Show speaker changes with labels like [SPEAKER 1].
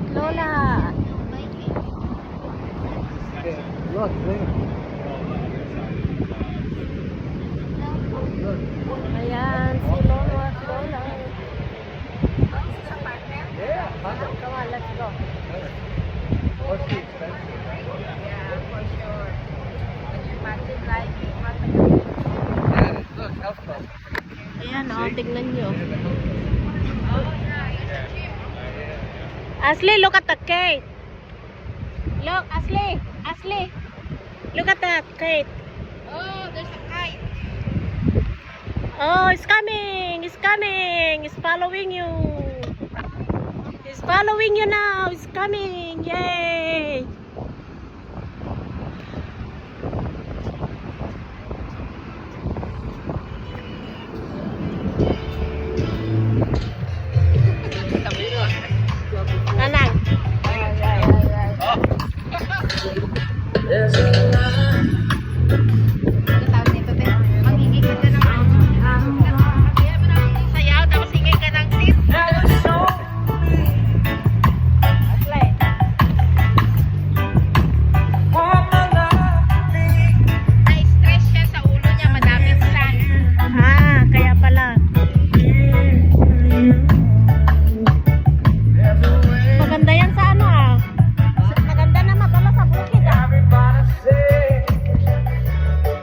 [SPEAKER 1] at Lola.
[SPEAKER 2] Look, there.
[SPEAKER 1] Ayan, si Lolo at Lola.
[SPEAKER 2] Yeah.
[SPEAKER 1] Come on, let's go.
[SPEAKER 2] What's the expensive? Look, health club.
[SPEAKER 1] Ayan, o, tignan nyo. Ashley, look at the kite. Look, Ashley. Ashley. Look at that kite.
[SPEAKER 3] Oh, there's a kite.
[SPEAKER 1] Oh, it's coming. It's coming. It's following you. It's following you now. It's coming. Yay.